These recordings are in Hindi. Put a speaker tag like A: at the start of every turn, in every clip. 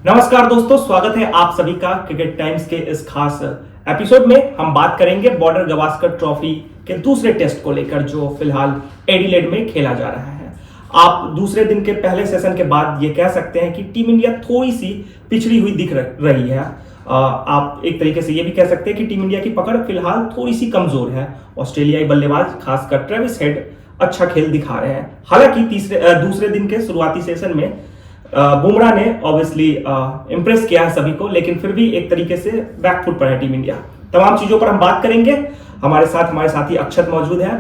A: नमस्कार दोस्तों, स्वागत है आप सभी का क्रिकेट टाइम्स के इस खास एपिसोड में। हम बात करेंगे बॉर्डर गावस्कर ट्रॉफी के दूसरे टेस्ट को लेकर जो फिलहाल एडिलेड में खेला जा रहा है। आप दूसरे दिन के पहले सेशन के बाद ये कह सकते हैं कि टीम इंडिया थोड़ी सी पिछड़ी हुई दिख रही है। आप एक तरीके से ये भी कह सकते हैं कि टीम इंडिया की पकड़ फिलहाल थोड़ी सी कमजोर है। ऑस्ट्रेलियाई बल्लेबाज खासकर ट्रेविस हेड अच्छा खेल दिखा रहे हैं। हालांकि दूसरे दिन के शुरुआती सेशन में बुमराह ने ऑब्वियसली इंप्रेस किया है सभी को, लेकिन फिर भी एक तरीके से बैकफुट पर है टीम इंडिया। तमाम चीजों पर हम बात करेंगे। हमारे साथी अक्षत मौजूद है।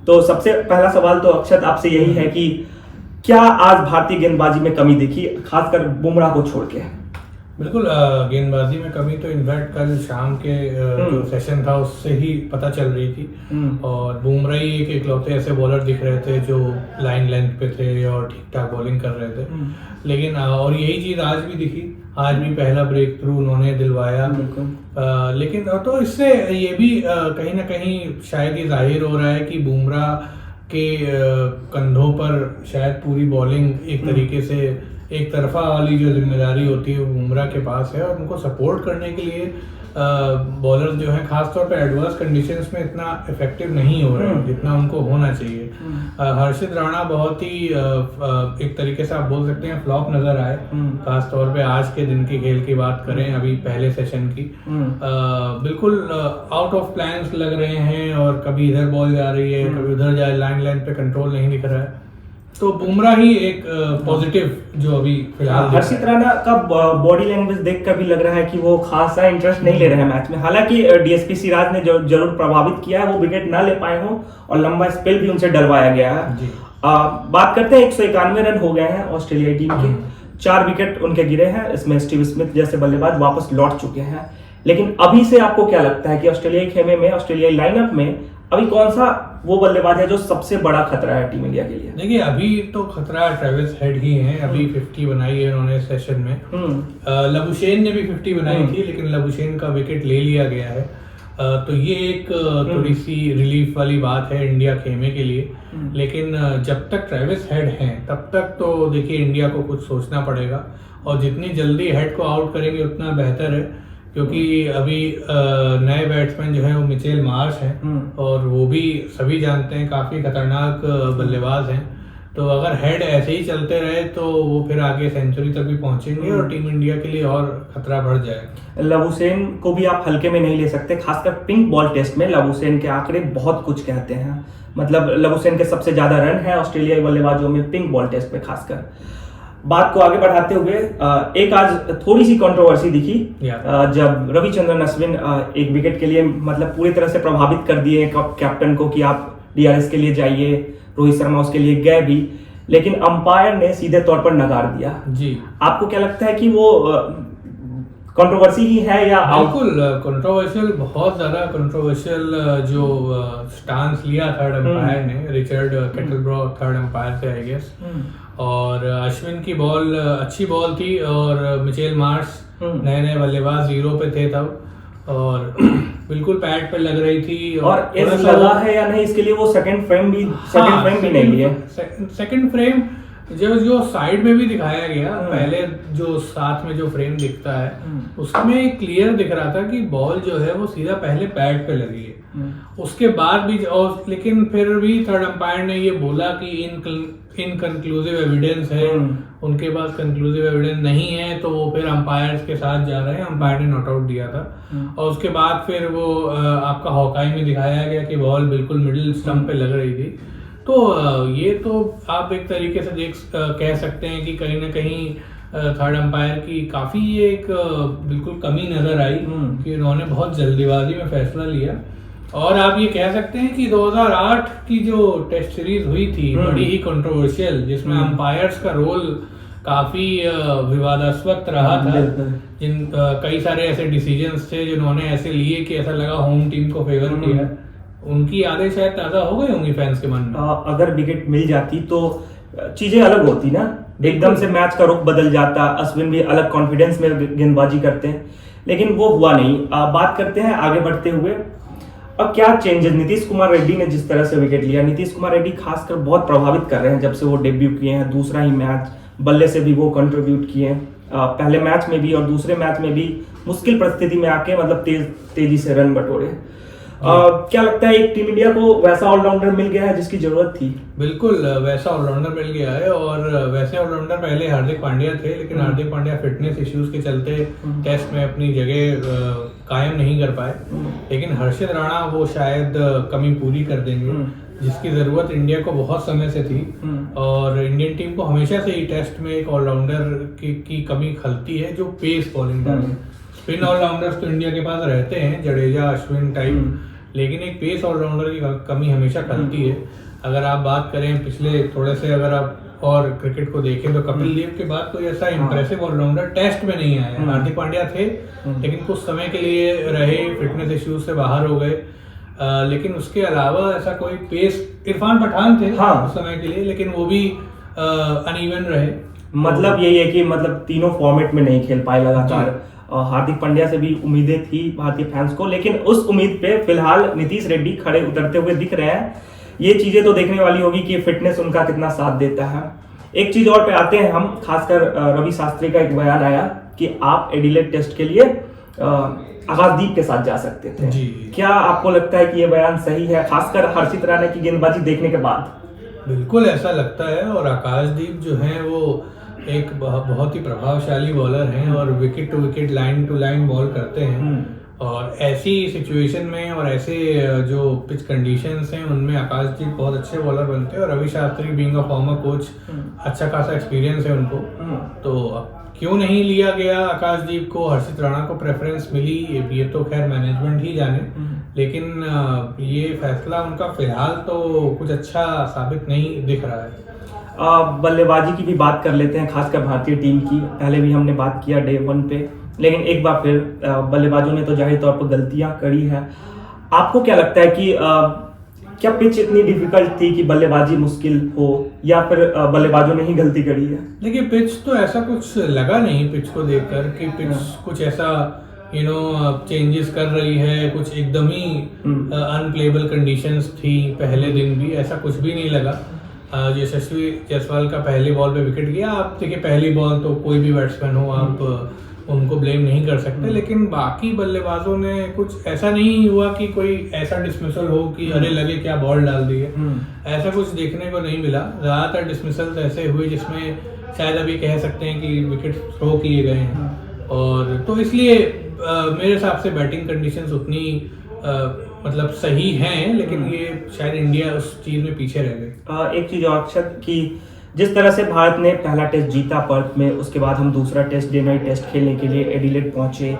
A: तो सबसे पहला सवाल तो अक्षत आपसे यही है कि क्या आज भारतीय गेंदबाजी में कमी देखी, खासकर बुमराह को छोड़ के?
B: बिल्कुल, गेंदबाजी में कमी तो इनफैक्ट कल शाम के जो सेशन था उससे ही पता चल रही थी। और बुमराह ही एक इकलौते ऐसे बॉलर दिख रहे थे जो लाइन लेंथ पे थे और ठीक ठाक बॉलिंग कर रहे थे। लेकिन और यही चीज आज भी दिखी। आज भी पहला ब्रेक थ्रू उन्होंने दिलवाया। लेकिन तो इससे ये भी कहीं ना कहीं शायद ये जाहिर हो रहा है कि बुमराह के कंधों पर शायद पूरी बॉलिंग एक तरीके से एक तरफा वाली जो जिम्मेदारी होती है वो बुमराह के पास है। और उनको सपोर्ट करने के लिए बॉलर्स जो हैं खासतौर पे एडवर्स कंडीशंस में इतना इफेक्टिव नहीं हो रहे हैं जितना उनको होना चाहिए। हर्षित राणा बहुत ही एक तरीके से आप बोल सकते हैं फ्लॉप नजर आए। खासतौर पे आज के दिन के खेल की बात करें, अभी पहले सेशन की, बिल्कुल आउट ऑफ प्लान्स लग रहे हैं और कभी इधर बॉल जा रही है कभी उधर जा, लाइन लाइन पे कंट्रोल नहीं दिख रहा है। तो बुमराह ही एक पॉजिटिव जो अभी फिलहाल
A: हर्षित राणा का बॉडी लैंग्वेज देखकर भी लग रहा है कि वो खासा इंटरेस्ट नहीं ले रहे हैं मैच में। हालांकि डीएसपी सिराज ने जरूर प्रभावित किया है, वो विकेट ना ले पाए हो और लंबा स्पेल भी उनसे डलवाया गया है। बात करते हैं 191 रन हो गए हैं ऑस्ट्रेलियाई टीम के। 4 विकेट उनके गिरे हैं, इसमें स्टीव स्मिथ जैसे बल्लेबाज वापस लौट चुके हैं। लेकिन अभी से आपको क्या लगता है कि ऑस्ट्रेलियाई खेमे में, ऑस्ट्रेलियाई लाइनअप में अभी कौन सा वो बल्लेबाज है जो सबसे बड़ा खतरा है टीम इंडिया के लिए?
B: देखिए, अभी तो खतरा ट्रेविस हेड ही हैं। अभी 50 बनाई है उन्होंने सेशन में। लबुशेन ने भी 50 बनाई थी, लेकिन लबुशेन का विकेट ले लिया गया है। तो ये एक थोड़ी सी रिलीफ वाली बात है इंडिया खेमे के लिए। लेकिन जब तक ट्रेविस हेड हैं तब तक तो देखिए इंडिया को कुछ सोचना पड़ेगा। और जितनी जल्दी हेड को आउट करेंगे उतना बेहतर है, क्योंकि अभी नए बैट्समैन जो हैं वो मिचेल मार्श हैं और वो भी सभी जानते हैं काफी खतरनाक बल्लेबाज हैं। तो अगर हेड ऐसे ही चलते रहे तो वो फिर आगे सेंचुरी तक भी पहुंचेंगे और टीम इंडिया के लिए और खतरा बढ़ जाएगा।
A: लबुशेन को भी आप हल्के में नहीं ले सकते। खासकर पिंक बॉल टेस्ट में लबुशेन के आंकड़े बहुत कुछ कहते हैं। मतलब लबुशेन के सबसे ज्यादा रन है ऑस्ट्रेलियाई बल्लेबाजों में पिंक बॉल टेस्ट में। खासकर बात को आगे बढ़ाते हुए एक आज थोड़ी सी कंट्रोवर्सी दिखी जब रविचंद्रन अश्विन एक विकेट के लिए मतलब पूरी तरह से प्रभावित कर दिए कैप्टन को कि आप डीआरएस के लिए जाइए। रोहित शर्मा उसके लिए गए भी, लेकिन अंपायर ने सीधे तौर पर नकार दिया। जी, आपको क्या लगता है कि वो कंट्रोवर्सी ही है या?
B: बिल्कुल कंट्रोवर्शियल, बहुत ज्यादा कंट्रोवर्शियल जो स्टांस लिया थर्ड अंपायर ने, रिचर्ड केटलब्रो थर्ड अंपायर से आई गेस। और अश्विन की बॉल अच्छी बॉल थी और मिचेल मार्श नए बल्लेबाज 0 पे थे तब, और बिल्कुल पैड पे लग रही थी।
A: और ऐसा लगा है या नहीं इसके लिए वो सेकंड फ्रेम भी नहीं लिया।
B: सेकंड फ्रेम जो साइड में भी दिखाया गया, पहले जो साथ में जो फ्रेम दिखता है उसमें क्लियर दिख रहा था कि बॉल जो है वो सीधा पहले पैड पे लगी है। उसके बाद भी और लेकिन फिर भी थर्ड अंपायर ने ये बोला कि इनकंक्लूसिव एविडेंस है, उनके पास कंक्लूसिव एविडेंस नहीं है, तो वो फिर अंपायर्स के साथ जा रहे हैं। अंपायर ने नॉट आउट दिया था और उसके बाद फिर वो आपका हॉकाई में दिखाया गया कि बॉल बिल्कुल मिडिल स्टंप पे लग रही थी। तो ये तो आप एक तरीके से कह सकते हैं कि कहीं ना कहीं थर्ड अंपायर की काफी ये एक बिल्कुल कमी नजर आई कि उन्होंने बहुत जल्दीबाजी में फैसला लिया। और आप ये कह सकते हैं कि 2008 की जो टेस्ट सीरीज हुई थी बड़ी ही कंट्रोवर्शियल, जिसमें अंपायर्स का रोल काफी विवादास्पद रहा था। कई सारे ऐसे डिसीजंस थे जिन्होंने ऐसे लिए कि ऐसा लगा होम टीम को फेवर किया। उनकी यादें शायद ताजा हो गई होंगी फैंस के मन में।
A: अगर विकेट मिल जाती तो चीजें अलग होती ना, एकदम से मैच का रुख बदल जाता। अश्विन भी अलग कॉन्फिडेंस में गेंदबाजी करते हैं, लेकिन वो हुआ नहीं। बात करते हैं आगे बढ़ते हुए अब क्या चेंजेस। नीतीश कुमार रेड्डी ने जिस तरह से विकेट लिया, नीतीश कुमार रेड्डी खासकर बहुत प्रभावित कर रहे हैं जब से वो डेब्यू किए हैं। दूसरा ही मैच बल्ले से भी वो कंट्रीब्यूट किए हैं। पहले मैच में भी और दूसरे मैच में भी मुश्किल परिस्थिति में आके मतलब तेजी से रन बटोरे। क्या लगता है एक टीम इंडिया को वैसा ऑलराउंडर मिल गया है जिसकी जरूरत थी?
B: बिल्कुल वैसा ऑलराउंडर मिल गया है, और वैसे ऑलराउंडर पहले हार्दिक पांड्या थे, लेकिन हार्दिक पांड्या फिटनेस इश्यूज के चलते टेस्ट में अपनी जगह कायम नहीं कर पाए। लेकिन हर्षित राणा वो शायद कमी पूरी कर देंगे, जिसकी जरूरत इंडिया को बहुत समय से थी। और इंडियन टीम को हमेशा से ही टेस्ट में एक ऑलराउंडर की कमी खलती है जो पेस बॉलिंग डाले। स्पिन ऑलराउंडर्स तो इंडिया के पास रहते हैं, जडेजा, अश्विन टाइप, लेकिन एक पेस ऑलराउंडर की कमी हमेशा खलती है। अगर आप बात करें पिछले थोड़े से, अगर आप और क्रिकेट को देखें तो कपिल देव के बाद कोई ऐसा इंप्रेसिव ऑलराउंडर टेस्ट में नहीं आया। हार्दिक पांड्या थे, लेकिन कुछ समय के लिए रहे, फिटनेस इश्यूज से बाहर हो गए। लेकिन उसके अलावा ऐसा कोई पेस, इरफान पठान थे उस समय के लिए, लेकिन वो भी अनइवन रहे।
A: मतलब यही है कि मतलब तीनों फॉर्मेट में नहीं खेल पाए लगातार। हार्दिक पांड्या से भी उम्मीदें थी भारतीय फैंस को, लेकिन उस उम्मीद पे फिलहाल नीतीश रेड्डी खड़े उतरते हुए दिख रहे हैं। ये चीजें तो देखने वाली होगी कि फिटनेस उनका कितना साथ देता है। एक चीज और पे आते हैं हम, खासकर रवि शास्त्री का एक बयान आया कि आप एडिलेड टेस्ट के लिए आकाशदीप के साथ जा सकते थे जी। क्या आपको लगता है कि ये बयान सही है, खासकर हर्षित राणा की गेंदबाजी देखने के बाद?
B: बिल्कुल ऐसा लगता है, और आकाशदीप जो है वो एक बहुत ही प्रभावशाली बॉलर हैं और wicket to wicket, line to line ball करते हैं। और ऐसी सिचुएशन में और ऐसे जो पिच कंडीशंस हैं उनमें आकाशदीप बहुत अच्छे बॉलर बनते हैं। और Ravi Shastri being a former coach, अच्छा खासा एक्सपीरियंस है उनको, तो क्यों नहीं लिया गया आकाशदीप को, हर्षित राणा को प्रेफरेंस मिली, ये तो खैर मैनेजमेंट ही जाने। लेकिन ये फैसला उनका फिलहाल तो कुछ अच्छा साबित नहीं दिख रहा है।
A: बल्लेबाजी की भी बात कर लेते हैं, खासकर भारतीय टीम की। पहले भी हमने बात किया डे 1 पे, लेकिन एक बार फिर बल्लेबाजों ने तो जाहिर तौर पर गलतियां करी है। आपको क्या लगता है कि क्या पिच इतनी डिफिकल्ट थी कि बल्लेबाजी मुश्किल हो, या फिर बल्लेबाजों ने ही गलती करी है?
B: देखिए पिच तो ऐसा कुछ लगा नहीं पिच को देखकर कि पिच कुछ ऐसा चेंजेस कर रही है, कुछ एकदम ही अनप्लेबल कंडीशंस थी। पहले दिन भी ऐसा कुछ भी नहीं लगा। यशस्वी जायसवाल का पहली बॉल पे विकेट गया। आप देखिए पहली बॉल तो कोई भी बैट्समैन हो, आप उनको ब्लेम नहीं कर सकते, लेकिन बाकी बल्लेबाजों ने कुछ ऐसा नहीं हुआ कि कोई ऐसा डिसमिसल हो कि अरे लगे क्या बॉल डाल दी है, ऐसा कुछ देखने को नहीं मिला। ज्यादातर डिसमिसल ऐसे हुए जिसमें शायद अभी कह सकते हैं कि विकेट थ्रो किए गए हैं। और तो इसलिए मेरे हिसाब से बैटिंग कंडीशंस उतनी मतलब सही हैं, लेकिन ये शायद इंडिया उस चीज में पीछे रह गई।
A: एक चीज और अक्षत कि जिस तरह से भारत ने पहला टेस्ट जीता पर्थ में, उसके बाद हम दूसरा टेस्ट, डे नाइट टेस्ट खेलने के लिए एडिलेड पहुंचे,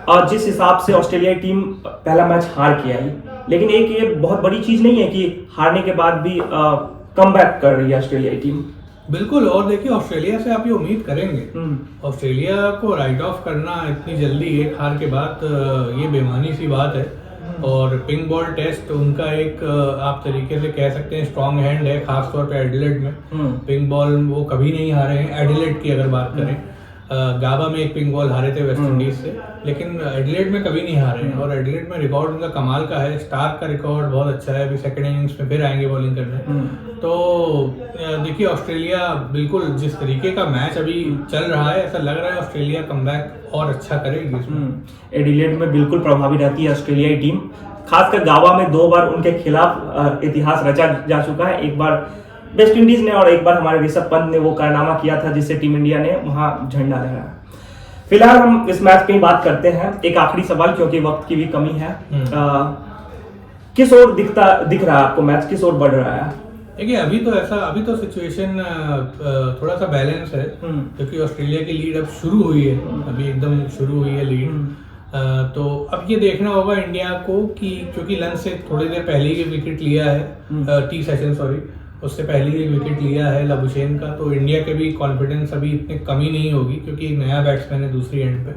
A: और जिस हिसाब से ऑस्ट्रेलियाई टीम पहला मैच हार के आई, लेकिन एक ये बहुत बड़ी चीज नहीं है कि हारने के बाद भी कमबैक कर रही है ऑस्ट्रेलियाई टीम।
B: बिल्कुल, और देखिए ऑस्ट्रेलिया से आप ये उम्मीद करेंगे, ऑस्ट्रेलिया को राइट ऑफ करना इतनी जल्दी एक हार के बाद ये बेमानी सी बात है। और पिंक बॉल टेस्ट उनका एक आप तरीके से कह सकते हैं स्ट्रॉन्ग हैंड है, खासतौर पे एडिलेड में। पिंक बॉल वो कभी नहीं हारे हैं एडिलेड की अगर बात करें। गाबा में एक पिंक बॉल हारे थे वेस्ट इंडीज से, लेकिन एडिलेड में कभी नहीं हारे हैं। और एडिलेड में रिकॉर्ड उनका कमाल का है, स्टार्क का रिकॉर्ड बहुत अच्छा है। अभी सेकंड इनिंग्स में फिर आएंगे बॉलिंग करने। तो देखिए ऑस्ट्रेलिया बिल्कुल जिस तरीके का मैच अभी चल रहा है, ऐसा लग रहा है ऑस्ट्रेलिया कमबैक और अच्छा करेगी इसमें।
A: एडिलेड में बिल्कुल प्रभावी रहती है ऑस्ट्रेलियाई टीम, खासकर गावा में 2 बार उनके खिलाफ इतिहास रचा जा चुका है। एक बार वेस्ट इंडीज ने और एक बार हमारे ऋषभ पंत ने वो कारनामा किया था जिससे टीम इंडिया ने वहां झंडा लहराया। फिलहाल हम इस मैच पे ही बात करते हैं। एक आखिरी सवाल, क्योंकि वक्त की भी कमी है, किस ओर दिख रहा है आपको मैच, किस ओर बढ़ रहा है?
B: देखिए अभी तो सिचुएशन थोड़ा सा बैलेंस है, क्योंकि ऑस्ट्रेलिया की लीड अब शुरू हुई है, अभी एकदम शुरू हुई है लीड। तो अब ये देखना होगा इंडिया को कि क्योंकि लंच से थोड़ी देर पहले ही विकेट लिया है, टी सेशन सॉरी, उससे पहले ही विकेट लिया है लबुशेन का, तो इंडिया के भी कॉन्फिडेंस अभी इतनी कमी नहीं होगी, क्योंकि एक नया बैट्समैन है दूसरी एंड पे।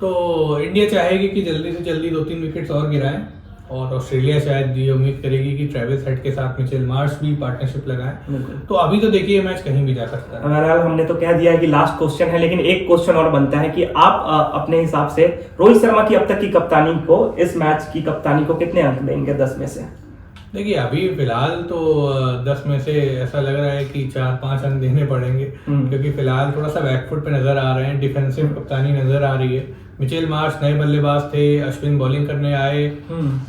B: तो इंडिया चाहेगी कि जल्दी से जल्दी 2-3 विकेट्स और गिराएं, और ऑस्ट्रेलिया शायद ये उम्मीद करेगी कि ट्रेविस हेड के साथ मिचेल मार्श भी पार्टनरशिप लगाएं। तो अभी तो देखिए मैच कहीं भी जा सकता है।
A: बहरहाल हमने तो कह दिया है कि लास्ट क्वेश्चन है, लेकिन एक क्वेश्चन और बनता है कि आप अपने हिसाब से रोहित शर्मा की अब तक की कप्तानी को, इस मैच की कप्तानी को कितने अंक देंगे 10 में से?
B: देखिए अभी फिलहाल तो 10 में से ऐसा लग रहा है कि 4-5 रन देने पड़ेंगे, क्योंकि फिलहाल थोड़ा सा बैकफुट पे नजर आ रहे हैं, डिफेंसिव कप्तानी नजर आ रही है। मिचेल मार्श नए बल्लेबाज थे, अश्विन बॉलिंग करने आए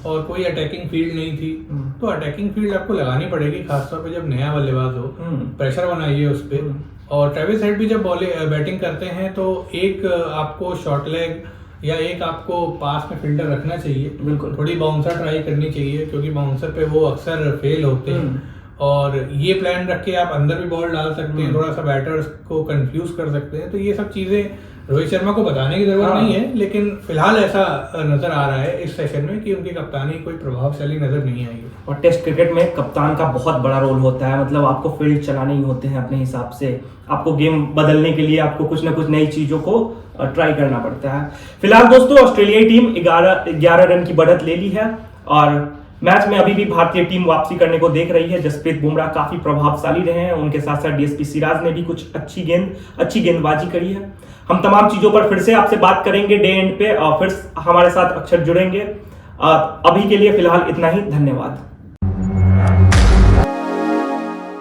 B: और कोई अटैकिंग फील्ड नहीं थी, तो अटैकिंग फील्ड आपको लगानी पड़ेगी, खासतौर पे जब नया बल्लेबाज हो, प्रेशर बनाइए उस पर। और ट्रेविस हेड भी जब बैटिंग करते हैं तो एक आपको शॉर्ट लेग या एक आपको पास में फिल्टर रखना चाहिए, बिल्कुल थोड़ी बाउंसर ट्राई करनी चाहिए, क्योंकि बाउंसर पे वो अक्सर फेल होते हैं। और ये प्लान रख के आप अंदर भी बॉल डाल सकते हैं, थोड़ा सा बैटर्स को कंफ्यूज कर सकते हैं। तो ये सब चीजें रोहित शर्मा को बताने की जरूरत नहीं है, लेकिन फिलहाल ऐसा नजर आ रहा है इस सेशन में कि उनकी कप्तानी कोई प्रभावशाली नजर नहीं आई है।
A: और टेस्ट क्रिकेट में कप्तान का बहुत बड़ा रोल होता है, मतलब आपको फील्ड चलाने ही होते हैं अपने हिसाब से, आपको गेम बदलने के लिए आपको कुछ ना कुछ नई चीजों को ट्राई करना पड़ता है। फिलहाल दोस्तों ऑस्ट्रेलियाई टीम 11 रन की बढ़त ले ली है और मैच में अभी भी भारतीय टीम वापसी करने को देख रही है। जसप्रीत बुमराह काफी प्रभावशाली रहे हैं, उनके साथ साथ डीएसपी सिराज ने भी कुछ अच्छी गेंदबाजी करी है। हम तमाम चीजों पर फिर से आपसे बात करेंगे डे एंड पे, और फिर हमारे साथ अक्षर जुड़ेंगे। अभी के लिए फिलहाल इतना ही, धन्यवाद।